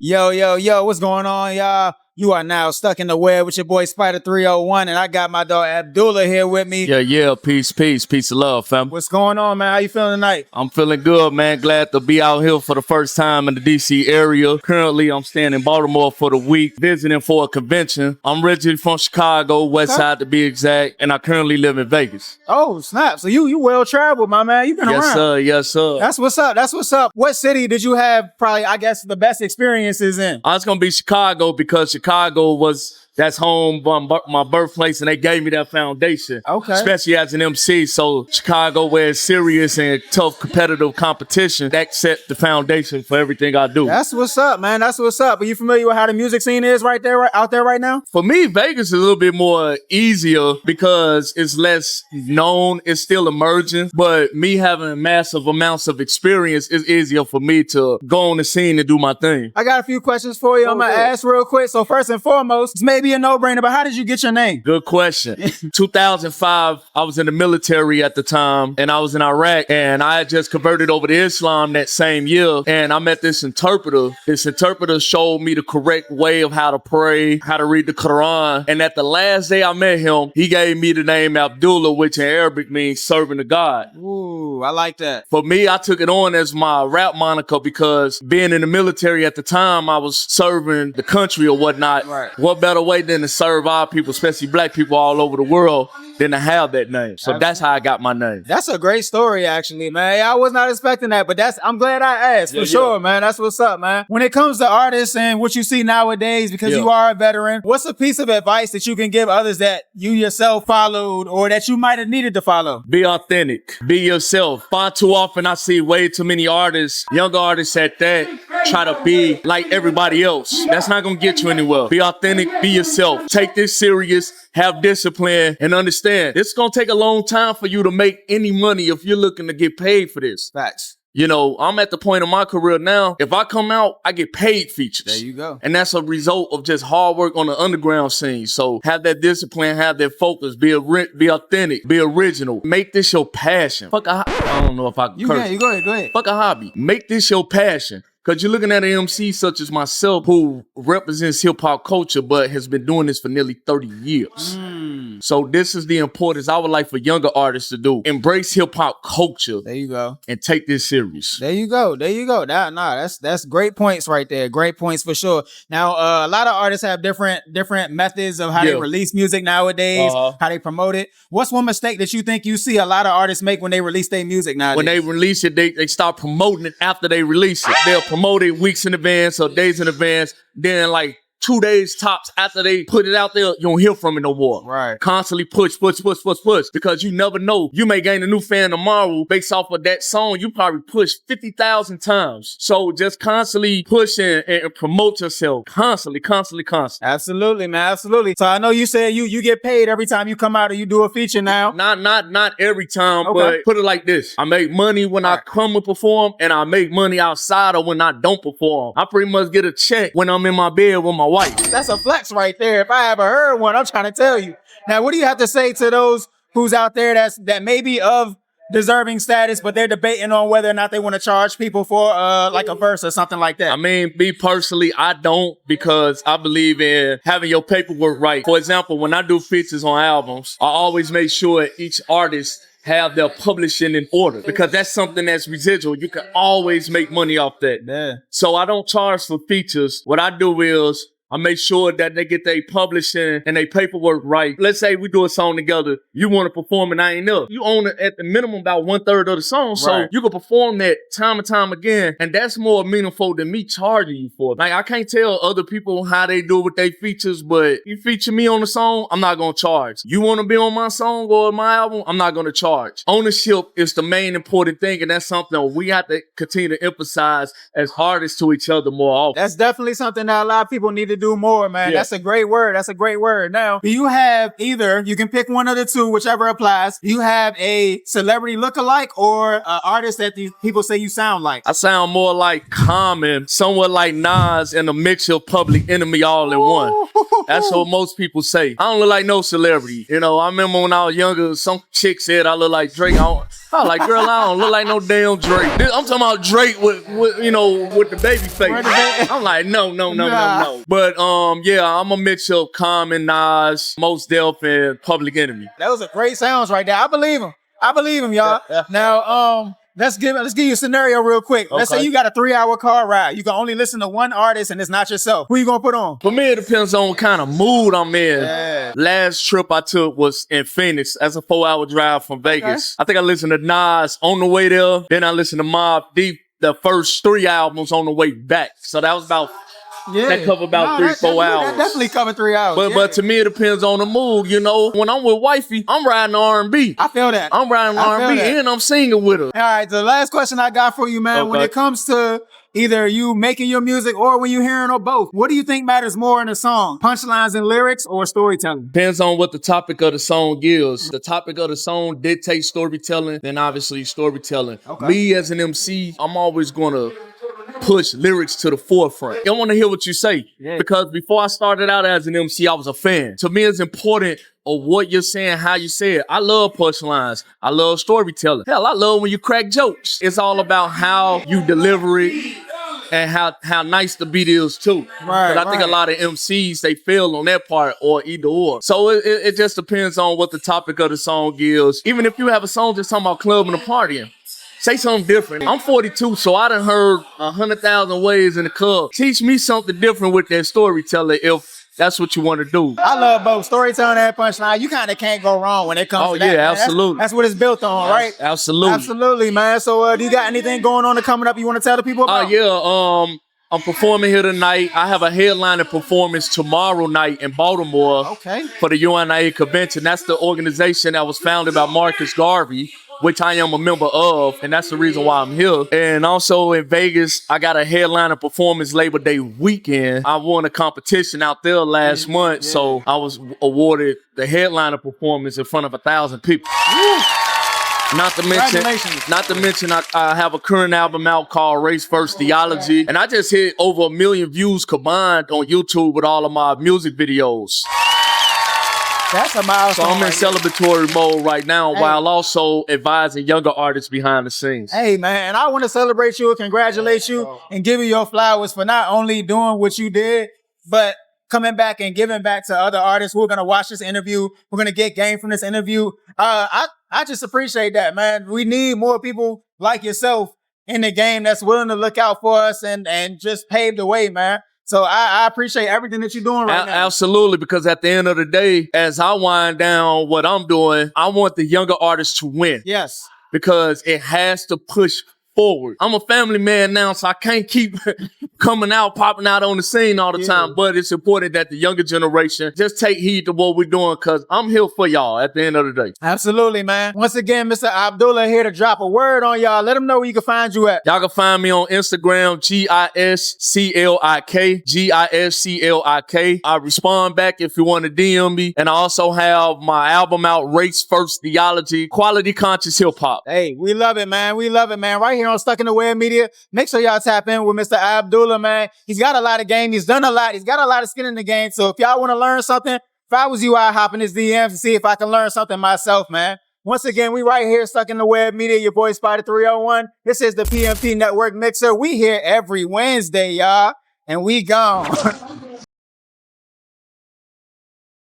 Yo, yo, yo, what's going on, y'all? You are now stuck in the web with your boy Spider 301, and I got my dog Abdullah here with me. Yeah, peace of love, fam. What's going on, man? How you feeling tonight? I'm feeling good, man. Glad to be out here for the first time in the DC area. Currently, I'm staying in Baltimore for the week, visiting for a convention. I'm originally from Chicago, West Side to be exact, and I currently live in Vegas. Oh, snap. So you well traveled, my man. You been around. Yes, sir. That's what's up. What city did you have probably, I guess, the best experiences in? It's going to be Chicago because Chicago that's home, my birthplace, and they gave me that foundation. Okay. Especially as an MC. So Chicago, where it's serious and tough competitive competition, that set the foundation for everything I do. That's what's up, man. That's what's up. Are you familiar with how the music scene is out there right now? For me, Vegas is a little bit more easier because it's less known. It's still emerging. But me having massive amounts of experience is easier for me to go on the scene and do my thing. I got a few questions for you. I'm going to ask real quick. So first and foremost, it's maybe a no-brainer, but how did you get your name? Good question. 2005, I was in the military at the time, and I was in Iraq, and I had just converted over to Islam that same year, and I met this interpreter. This interpreter showed me the correct way of how to pray, how to read the Quran, and at the last day I met him, he gave me the name Abdullah, which in Arabic means servant of God. Ooh, I like that. For me, I took it on as my rap moniker because being in the military at the time, I was serving the country or whatnot. Right. What better way than to serve our people, especially black people all over the world, than to have that name. So that's how I got my name. That's a great story, actually, man. I was not expecting that, but I'm glad I asked for sure, man. That's what's up, man. When it comes to artists and what you see nowadays, because you are a veteran, what's a piece of advice that you can give others that you yourself followed or that you might have needed to follow? Be authentic. Be yourself. Far too often I see way too many artists, younger artists at that, try to be like everybody else. That's not going to get you anywhere. Be authentic. Be yourself. Take this serious. Have discipline and understand it's going to take a long time for you to make any money if you're looking to get paid for this. Facts. You know, I'm at the point of my career now. If I come out, I get paid features. There you go. And that's a result of just hard work on the underground scene. So have that discipline, have that focus, be authentic, be original. Make this your passion. I don't know if I can curse. You go ahead. Fuck a hobby. Make this your passion. Because you're looking at an MC such as myself who represents hip-hop culture but has been doing this for nearly 30 years. So this is the importance I would like for younger artists to do. Embrace hip-hop culture. There you go. And take this serious. There you go. That's great points right there. Great points for sure. Now, a lot of artists have different methods of how they release music nowadays, how they promote it. What's one mistake that you think you see a lot of artists make when they release their music nowadays? When they release it, they start promoting it after they release it. They'll promote it weeks in advance or days in advance. Then like 2 days tops after they put it out there, you don't hear from it no more. Right. Constantly push. Because you never know. You may gain a new fan tomorrow based off of that song. You probably push 50,000 times. So just constantly push and promote yourself. Constantly. Absolutely, man. Absolutely. So I know you said you get paid every time you come out or you do a feature now. Not every time, but put it like this. I make money when I come and perform, and I make money outside of when I don't perform. I pretty much get a check when I'm in my bed with my wife. That's a flex right there. If I ever heard one, I'm trying to tell you. Now, what do you have to say to those who's out there that may be of deserving status, but they're debating on whether or not they want to charge people for like a verse or something like that? I mean, me personally, I don't, because I believe in having your paperwork right. For example, when I do features on albums, I always make sure each artist have their publishing in order, because that's something that's residual. You can always make money off that. Yeah. So I don't charge for features. What I do is I make sure that they get their publishing and their paperwork right. Let's say we do a song together. You want to perform and I ain't up. You own it at the minimum about 1/3 of the song. So you can perform that time and time again. And that's more meaningful than me charging you for it. Like, I can't tell other people how they do with their features, but you feature me on the song, I'm not going to charge. You want to be on my song or my album, I'm not going to charge. Ownership is the main important thing. And that's something we have to continue to emphasize as artists to each other more often. That's definitely something that a lot of people need to do more, man. Yeah. That's a great word. That's a great word. Now, do you have either, you can pick one of the two, whichever applies. Do you have a celebrity lookalike or an artist that the people say you sound like? I sound more like Common, somewhat like Nas, and a mixture of Public Enemy all in one. That's what most people say. I don't look like no celebrity. You know, I remember when I was younger, some chick said I look like Drake. I was like, girl, I don't look like no damn Drake. I'm talking about Drake with the baby face. I'm like, no. But yeah, I'm a mixture of Common, Nas, Mos Def, and Public Enemy. That was a great sounds right there. I believe him, y'all. Now, let's give you a scenario real quick. Let's say you got a 3-hour car ride. You can only listen to one artist and it's not yourself. Who you gonna put on? For me, it depends on what kind of mood I'm in. Yeah. Last trip I took was in Phoenix. That's a 4-hour drive from Vegas. I think I listened to Nas on the way there. Then I listened to Mobb Deep, the first 3 albums on the way back. So that was about... that cover about 3-4 hours. That definitely covered 3 hours. But to me, it depends on the mood. You know, when I'm with wifey, I'm riding R&B. I feel that. I'm riding R&B and I'm singing with her. All right, the last question I got for you, man. When it comes to either you making your music or when you're hearing or both, what do you think matters more in a song? Punchlines and lyrics or storytelling? Depends on what the topic of the song is. The topic of the song dictates storytelling, then obviously storytelling. Me as an MC, I'm always going to push lyrics to the forefront. I want to hear what you say because before I started out as an MC, I was a fan. To me, it's important of what you're saying, how you say it. I love punchlines. I love storytelling. Hell, I love when you crack jokes. It's all about how you deliver it and how nice the beat is too. Right. I think a lot of MCs, they fail on that part or either or. So it just depends on what the topic of the song is. Even if you have a song just talking about clubbing and partying, say something different. I'm 42, so I done heard 100,000 ways in the club. Teach me something different with that storyteller if that's what you want to do. I love both storytelling and punchline. You kind of can't go wrong when it comes to that. Oh, yeah, absolutely. That's what it's built on, right? Absolutely. Absolutely, man. So do you got anything going on or coming up you want to tell the people about? I'm performing here tonight. I have a headlining performance tomorrow night in Baltimore for the UNIA convention. That's the organization that was founded by Marcus Garvey, which I am a member of, and that's the reason why I'm here. And also in Vegas, I got a headliner performance Labor Day weekend. I won a competition out there last month, so I was awarded the headliner performance in front of 1,000 people. Not to mention, I have a current album out called Race First Theology, and I just hit over 1 million views combined on YouTube with all of my music videos. That's a milestone. So I'm in celebratory mode right now while also advising younger artists behind the scenes. Hey, man, and I want to celebrate you and congratulate you and give you your flowers for not only doing what you did, but coming back and giving back to other artists who are going to watch this interview. We're going to get game from this interview. I just appreciate that, man. We need more people like yourself in the game that's willing to look out for us and just pave the way, man. So I appreciate everything that you're doing right now. Absolutely, because at the end of the day, as I wind down what I'm doing, I want the younger artists to win. Yes. Because it has to push forward. I'm a family man now, so I can't keep popping out on the scene all the time. But it's important that the younger generation just take heed to what we're doing because I'm here for y'all at the end of the day. Absolutely, man. Once again, Mr. Abdullah here to drop a word on y'all. Let them know where you can find you at. Y'all can find me on Instagram, GISCLIK. I respond back if you want to DM me. And I also have my album out, Race First Theology, Quality Conscious Hip Hop. Hey, we love it, man. We love it, man. Right here on Stuck in the Web Media. Make sure y'all tap in with Mr. Abdullah, man. He's got a lot of game. He's done a lot. He's got a lot of skin in the game. So if y'all want to learn something, if I was you, I'd hop in his DMs to see if I can learn something myself, man. Once again, we right here Stuck in the Web Media. Your boy Spider 301. This is the PMP Network Mixer. We here every Wednesday, y'all. And we gone.